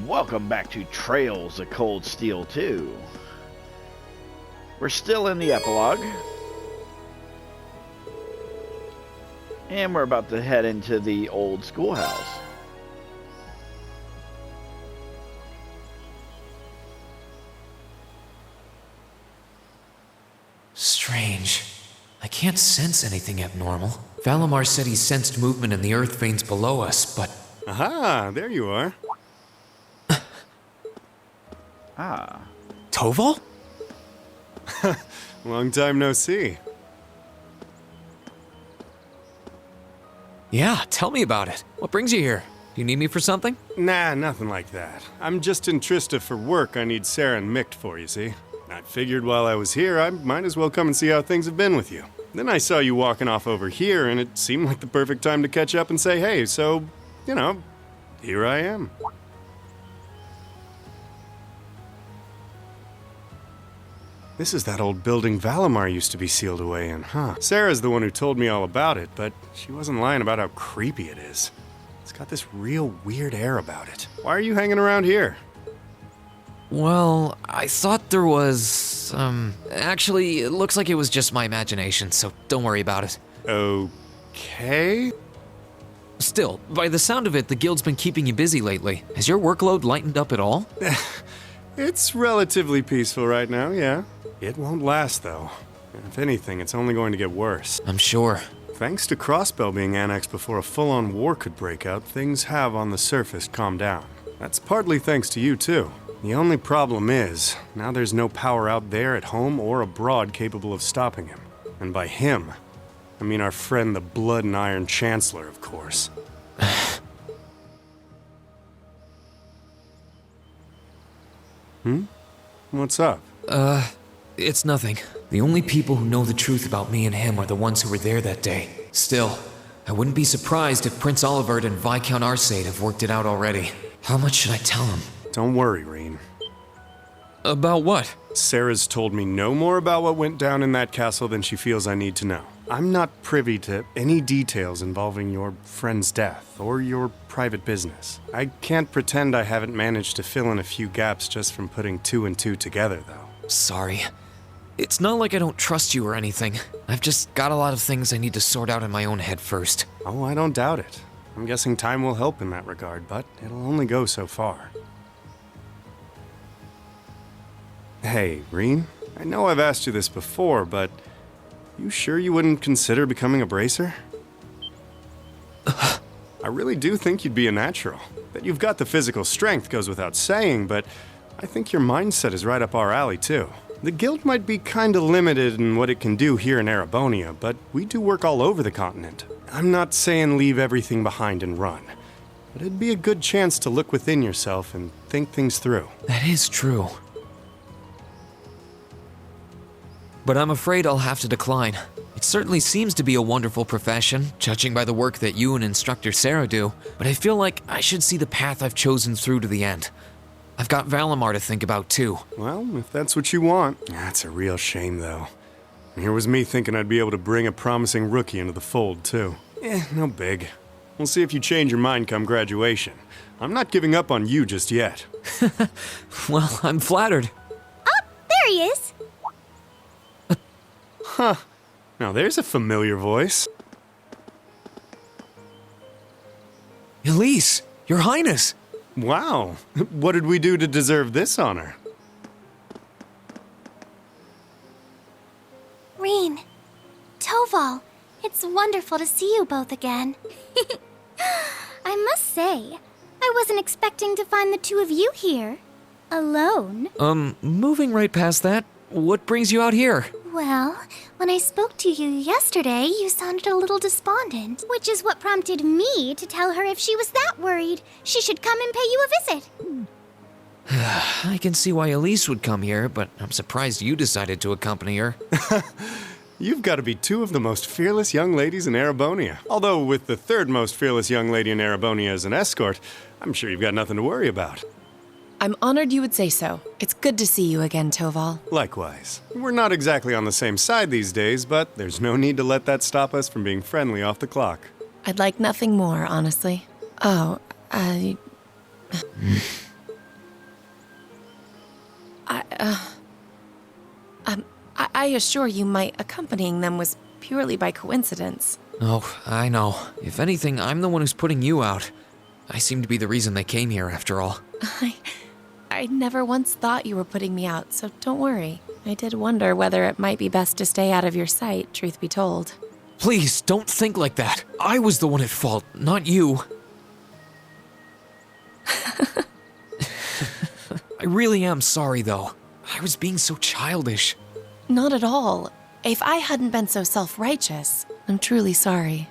Welcome back to Trails of Cold Steel 2. We're still in the epilogue. And we're about to head into the old schoolhouse. Strange. I can't sense anything abnormal. Valimar said he sensed movement in the earth veins below us, but... Aha, there you are. Ah. Toval? Long time no see. Yeah, tell me about it. What brings you here? Do you need me for something? Nah, nothing like that. I'm just in Trista for work I need Sarah and Mick for, you see. I figured while I was here, I might as well come and see how things have been with you. Then I saw you walking off over here, and it seemed like the perfect time to catch up and say hey, so, you know, here I am. This is that old building Valimar used to be sealed away in, huh? Sarah's the one who told me all about it, but she wasn't lying about how creepy it is. It's got this real weird air about it. Why are you hanging around here? Well, I thought there was... Actually, it looks like it was just my imagination, so don't worry about it. Okay? Still, by the sound of it, the guild's been keeping you busy lately. Has your workload lightened up at all? It's relatively peaceful right now, yeah. It won't last, though. And if anything, it's only going to get worse. I'm sure. Thanks to Crossbell being annexed before a full-on war could break out, things have on the surface calmed down. That's partly thanks to you, too. The only problem is, now there's no power out there at home or abroad capable of stopping him. And by him, I mean our friend the Blood and Iron Chancellor, of course. What's up? It's nothing. The only people who know the truth about me and him are the ones who were there that day. Still, I wouldn't be surprised if Prince Olivert and Viscount Arcade have worked it out already. How much should I tell him? Don't worry, Reen. About what? Sarah's told me no more about what went down in that castle than she feels I need to know. I'm not privy to any details involving your friend's death or your private business. I can't pretend I haven't managed to fill in a few gaps just from putting two and two together, though. Sorry. It's not like I don't trust you or anything. I've just got a lot of things I need to sort out in my own head first. Oh, I don't doubt it. I'm guessing time will help in that regard, but it'll only go so far. Hey, Reen, I know I've asked you this before, but you sure you wouldn't consider becoming a bracer? I really do think you'd be a natural. That you've got the physical strength goes without saying, but I think your mindset is right up our alley, too. The guild might be kinda limited in what it can do here in Erebonia, but we do work all over the continent. I'm not saying leave everything behind and run, but it'd be a good chance to look within yourself and think things through. That is true. But I'm afraid I'll have to decline. It certainly seems to be a wonderful profession, judging by the work that you and Instructor Sarah do, but I feel like I should see the path I've chosen through to the end. I've got Valimar to think about, too. Well, if that's what you want. That's a real shame, though. Here was me thinking I'd be able to bring a promising rookie into the fold, too. No big. We'll see if you change your mind come graduation. I'm not giving up on you just yet. Well, I'm flattered. Oh, there he is. Huh. Now there's a familiar voice. Elise, Your Highness! Wow. What did we do to deserve this honor? Reen, Toval, it's wonderful to see you both again. I must say, I wasn't expecting to find the two of you here. Alone. Moving right past that, what brings you out here? Well, when I spoke to you yesterday, you sounded a little despondent, which is what prompted me to tell her if she was that worried, she should come and pay you a visit. I can see why Elise would come here, but I'm surprised you decided to accompany her. You've got to be two of the most fearless young ladies in Erebonia. Although with the third most fearless young lady in Erebonia as an escort, I'm sure you've got nothing to worry about. I'm honored you would say so. It's good to see you again, Toval. Likewise. We're not exactly on the same side these days, but there's no need to let that stop us from being friendly off the clock. I'd like nothing more, honestly. Oh, I assure you my accompanying them was purely by coincidence. Oh, I know. If anything, I'm the one who's putting you out. I seem to be the reason they came here, after all. I never once thought you were putting me out, so don't worry. I did wonder whether it might be best to stay out of your sight, truth be told. Please, don't think like that. I was the one at fault, not you. I really am sorry, though. I was being so childish. Not at all. If I hadn't been so self-righteous, I'm truly sorry.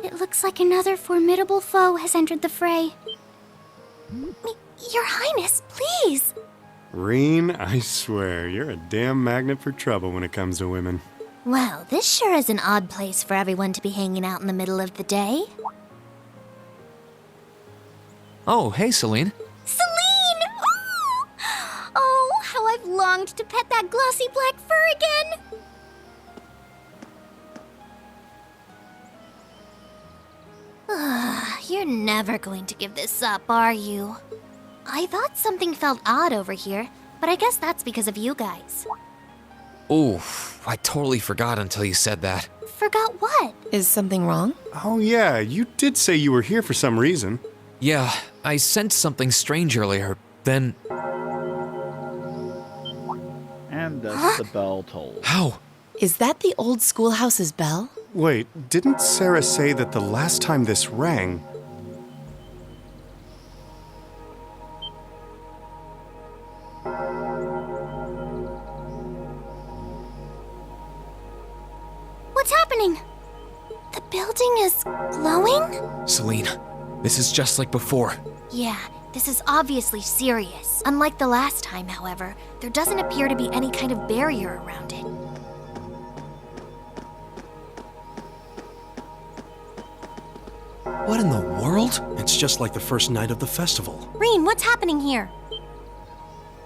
It looks like another formidable foe has entered the fray. Your Highness, please! Reen, I swear, you're a damn magnet for trouble when it comes to women. Well, this sure is an odd place for everyone to be hanging out in the middle of the day. Oh, hey, Celine. Celine! Ooh! Oh, how I've longed to pet that glossy black fur again! You're never going to give this up, are you? I thought something felt odd over here, but I guess that's because of you guys. Oof, I totally forgot until you said that. Forgot what? Is something wrong? Oh yeah, you did say you were here for some reason. Yeah, I sensed something strange earlier. Then, And thus the bell tolled. how? Is that the old schoolhouse's bell? Wait, didn't Sarah say that the last time this rang... What's happening? The building is glowing? Celine, this is just like before. Yeah, this is obviously serious. Unlike the last time, however, there doesn't appear to be any kind of barrier around it. What in the world? It's just like the first night of the festival. Reen, what's happening here?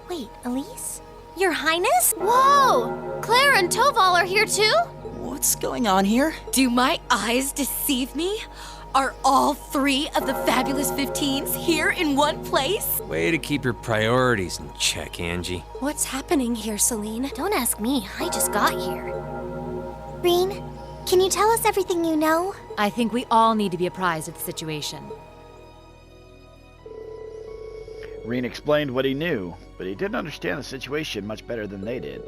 Wait, Elise? Your Highness? Whoa! Claire and Toval are here too? What's going on here? Do my eyes deceive me? Are all 3 of the fabulous 15s here in one place? Way to keep your priorities in check, Angie. What's happening here, Celine? Don't ask me, I just got here. Reen, can you tell us everything you know? I think we all need to be apprised of the situation. Reen explained what he knew, but he didn't understand the situation much better than they did.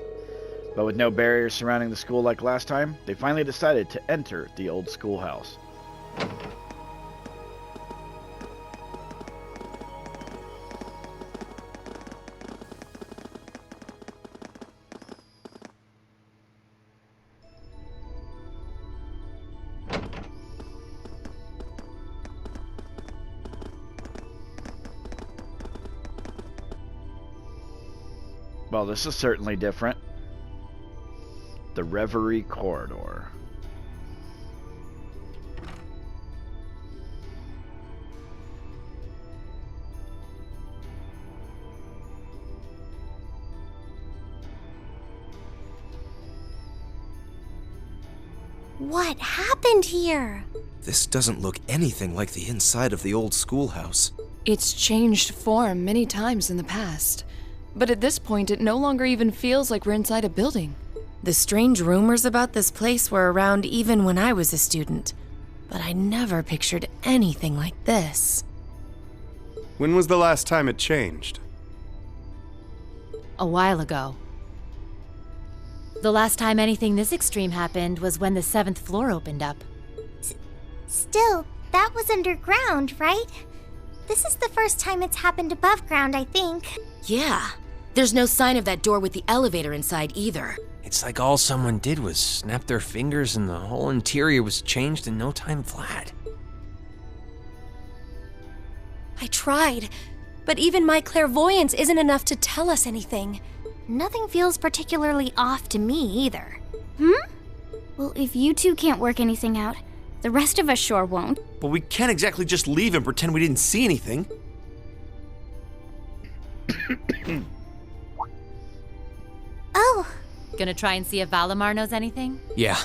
But with no barriers surrounding the school like last time, they finally decided to enter the old schoolhouse. Well, this is certainly different. The Reverie Corridor. What happened here? This doesn't look anything like the inside of the old schoolhouse. It's changed form many times in the past, but at this point it no longer even feels like we're inside a building. The strange rumors about this place were around even when I was a student, but I never pictured anything like this. When was the last time it changed? A while ago. The last time anything this extreme happened was when the 7th floor opened up. Still, that was underground, right? This is the first time it's happened above ground, I think. Yeah. There's no sign of that door with the elevator inside either. It's like all someone did was snap their fingers and the whole interior was changed in no time flat. I tried, but even my clairvoyance isn't enough to tell us anything. Nothing feels particularly off to me either. Well, if you two can't work anything out, the rest of us sure won't. But we can't exactly just leave and pretend we didn't see anything. Oh, Gonna try and see if Valimar knows anything? Yeah.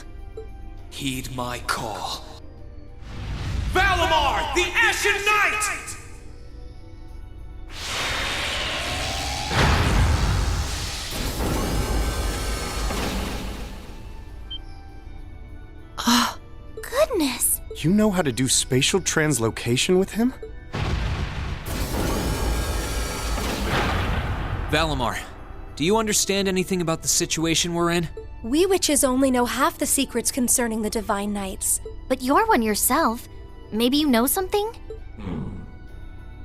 Heed my call. Valimar, the Ashen Knight! You know how to do spatial translocation with him? Valimar, do you understand anything about the situation we're in? We witches only know half the secrets concerning the Divine Knights. But you're one yourself. Maybe you know something?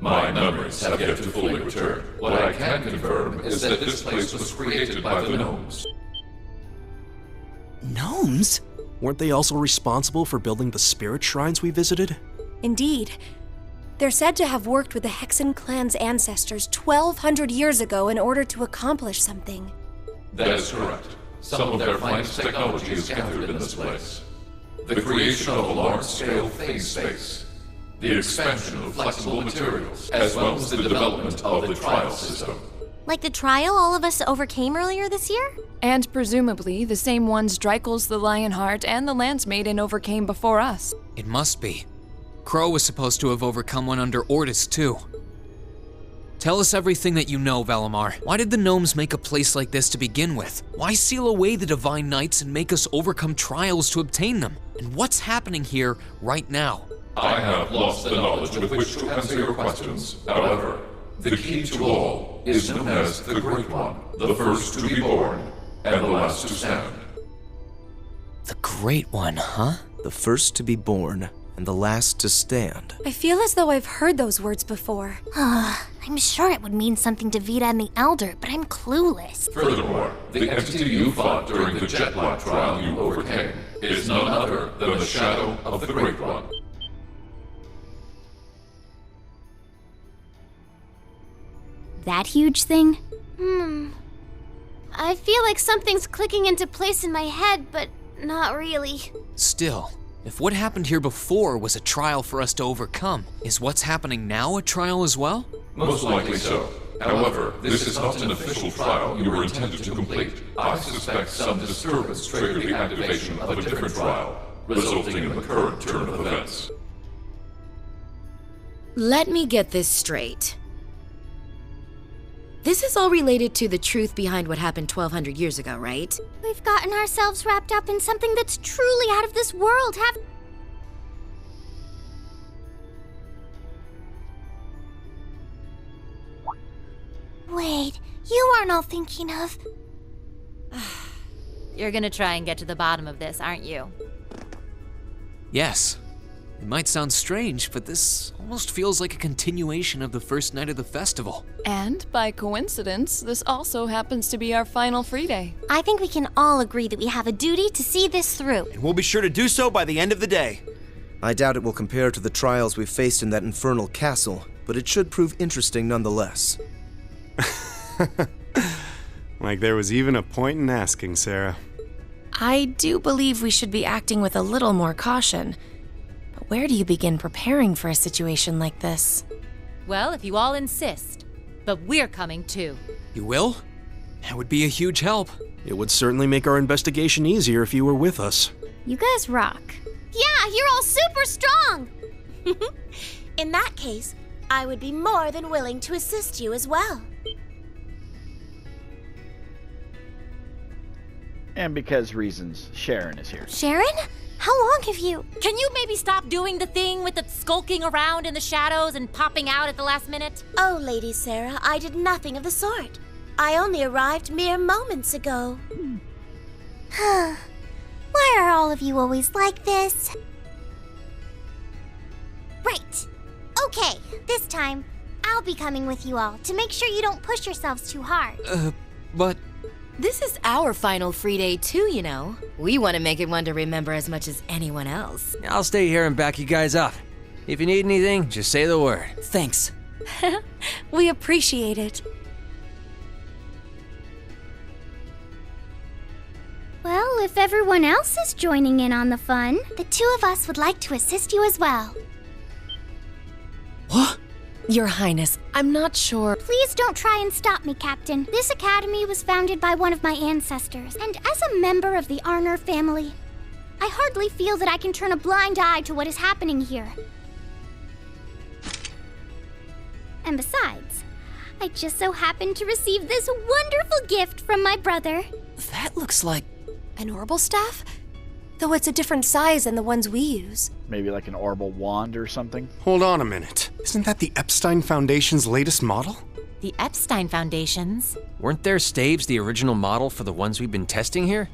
My memories have yet to fully return. What I can confirm is that this place was created by the gnomes. Gnomes? Weren't they also responsible for building the spirit shrines we visited? Indeed. They're said to have worked with the Hexen clan's ancestors 1,200 years ago in order to accomplish something. That is correct. Some of their finest technology is gathered in this place. The creation of a large-scale phase space, the expansion of flexible materials, as well as the development of the trial system. Like the trial all of us overcame earlier this year? And presumably the same ones Dreikel's the Lionheart and the Lance Maiden overcame before us. It must be. Crow was supposed to have overcome one under Ordis, too. Tell us everything that you know, Valimar. Why did the gnomes make a place like this to begin with? Why seal away the Divine Knights and make us overcome trials to obtain them? And what's happening here right now? I have lost the knowledge with which to answer your questions. However, the key to all is known as the Great One, the first to be born, and the last to stand. The Great One, huh? The first to be born, and the last to stand. I feel as though I've heard those words before. I'm sure it would mean something to Vita and the Elder, but I'm clueless. Furthermore, the entity you fought during the Jetblack trial you overcame is none other than the shadow of the Great One. That huge thing? I feel like something's clicking into place in my head, but not really. Still, if what happened here before was a trial for us to overcome, is what's happening now a trial as well? Most likely so. However, this is not an official trial you were intended to complete. I suspect some disturbance triggered the activation of a different trial, resulting in the current turn of events. Let me get this straight. This is all related to the truth behind what happened 1,200 years ago, right? We've gotten ourselves wrapped up in something that's truly out of this world, Wait, you aren't all thinking of... You're gonna try and get to the bottom of this, aren't you? Yes. It might sound strange, but this almost feels like a continuation of the first night of the festival. And, by coincidence, this also happens to be our final free day. I think we can all agree that we have a duty to see this through. And we'll be sure to do so by the end of the day. I doubt it will compare to the trials we faced in that infernal castle, but it should prove interesting nonetheless. Like there was even a point in asking, Sarah. I do believe we should be acting with a little more caution. But where do you begin preparing for a situation like this? Well, if you all insist. But we're coming too. You will? That would be a huge help. It would certainly make our investigation easier if you were with us. You guys rock. Yeah, you're all super strong! In that case, I would be more than willing to assist you as well. And because reasons, Sharon is here. Sharon? How long have you... Can you maybe stop doing the thing with the skulking around in the shadows and popping out at the last minute? Oh, Lady Sarah, I did nothing of the sort. I only arrived mere moments ago. Why are all of you always like this? Right. Okay, this time, I'll be coming with you all to make sure you don't push yourselves too hard. But... This is our final free day too, you know. We want to make it one to remember as much as anyone else. I'll stay here and back you guys up. If you need anything, just say the word. Thanks. We appreciate it. Well, if everyone else is joining in on the fun, the two of us would like to assist you as well. What? Your Highness, I'm not sure. Please don't try and stop me, Captain. This academy was founded by one of my ancestors, and as a member of the Arner family, I hardly feel that I can turn a blind eye to what is happening here. And besides, I just so happened to receive this wonderful gift from my brother. That looks like... An orbital staff? though it's a different size than the ones we use. Maybe like an orbital wand or something? Hold on a minute. Isn't that the Epstein Foundation's latest model? The Epstein Foundations? Weren't their staves the original model for the ones we've been testing here?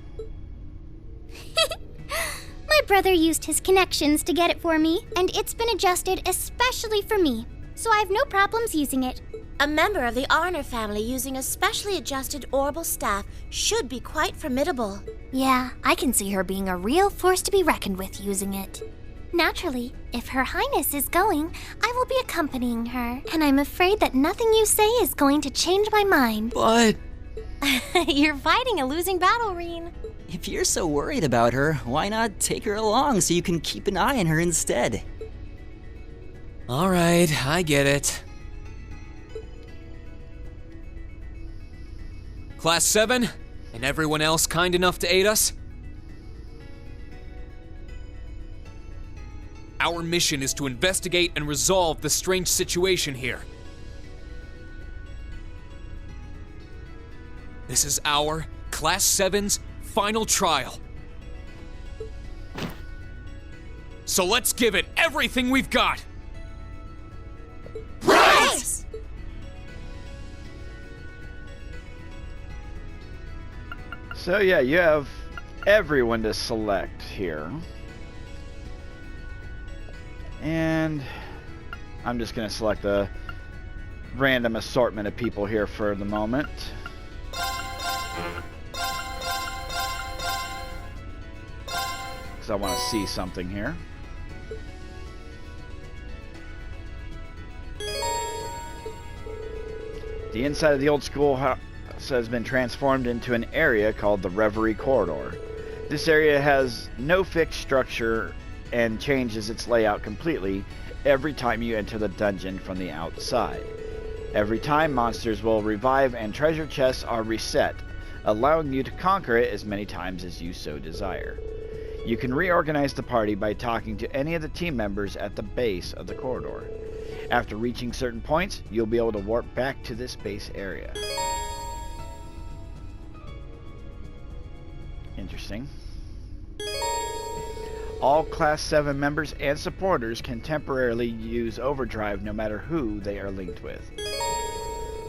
My brother used his connections to get it for me, and it's been adjusted especially for me, so I have no problems using it. A member of the Arner family using a specially adjusted orbital staff should be quite formidable. Yeah, I can see her being a real force to be reckoned with using it. Naturally, if Her Highness is going, I will be accompanying her, and I'm afraid that nothing you say is going to change my mind. But You're fighting a losing battle, Rean. if you're so worried about her, why not take her along so you can keep an eye on her instead? All right, I get it. Class 7, and everyone else kind enough to aid us? Our mission is to investigate and resolve the strange situation here. This is our, Class 7's, final trial. So let's give it everything we've got! Right! So yeah, you have everyone to select here. And I'm just going to select a random assortment of people here for the moment. Because I want to see something here. The inside of the old schoolhouse has been transformed into an area called the Reverie Corridor. This area has no fixed structure and changes its layout completely every time you enter the dungeon from the outside. Every time, monsters will revive and treasure chests are reset, allowing you to conquer it as many times as you so desire. You can reorganize the party by talking to any of the team members at the base of the corridor. After reaching certain points, you'll be able to warp back to this base area. Interesting. All Class 7 members and supporters can temporarily use overdrive no matter who they are linked with.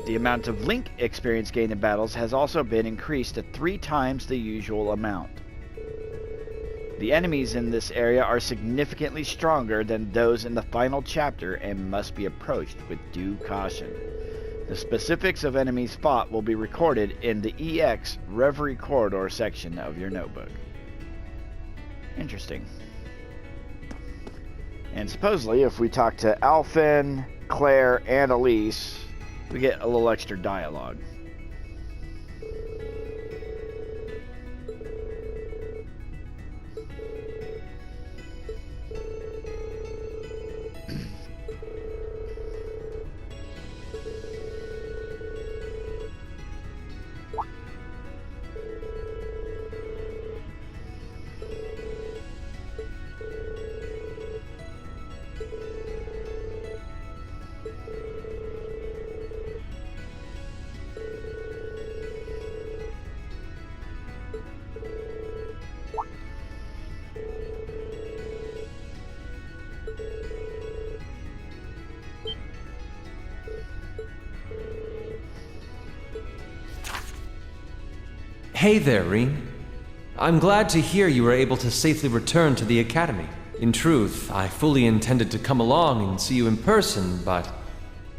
The amount of link experience gained in battles has also been increased to 3 times the usual amount. The enemies in this area are significantly stronger than those in the final chapter and must be approached with due caution. The specifics of enemies fought will be recorded in the EX Reverie Corridor section of your notebook. Interesting. And supposedly, if we talk to Alphen, Claire, and Elise, we get a little extra dialogue. Hey there, Rean. I'm glad to hear you were able to safely return to the Academy. In truth, I fully intended to come along and see you in person, but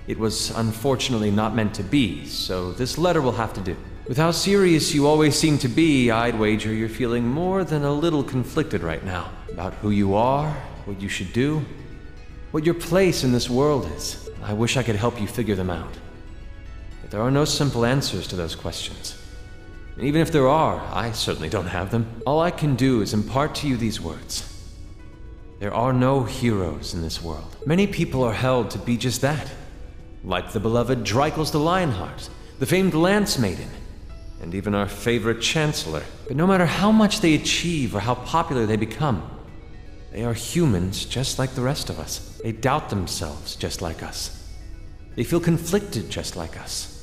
it was unfortunately not meant to be, so this letter will have to do. With how serious you always seem to be, I'd wager you're feeling more than a little conflicted right now about who you are, what you should do, what your place in this world is. I wish I could help you figure them out. But there are no simple answers to those questions. And even if there are, I certainly don't have them. All I can do is impart to you these words. There are no heroes in this world. Many people are held to be just that. Like the beloved Dreikels the Lionheart, the famed Lance Maiden, and even our favorite Chancellor. But no matter how much they achieve or how popular they become, they are humans just like the rest of us. They doubt themselves just like us. They feel conflicted just like us.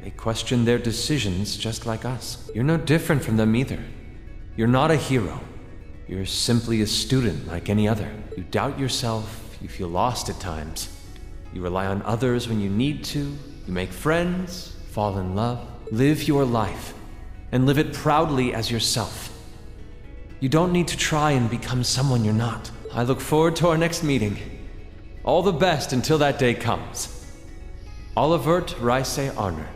They question their decisions just like us. You're no different from them either. You're not a hero, You're simply a student like any other. You doubt yourself, you feel lost at times. You rely on others when you need to, you make friends, fall in love. Live your life, and live it proudly as yourself. You don't need to try and become someone you're not. I look forward to our next meeting. All the best until that day comes. Olivert Rice Arner.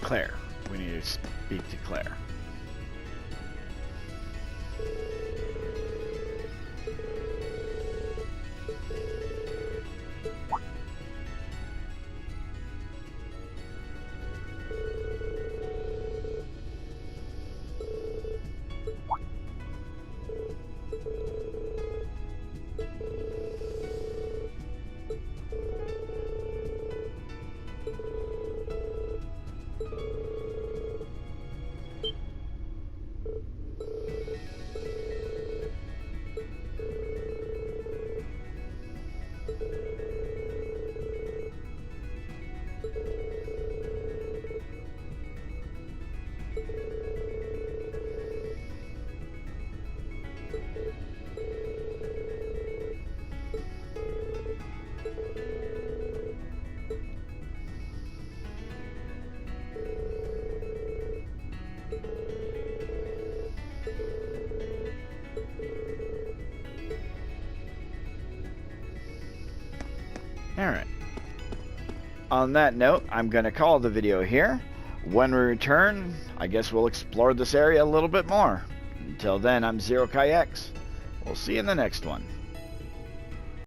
Claire. We need to speak to Claire. Alright. On that note, I'm going to call the video here. When we return, I guess we'll explore this area a little bit more. Until then, I'm Zero Kai X. We'll see you in the next one.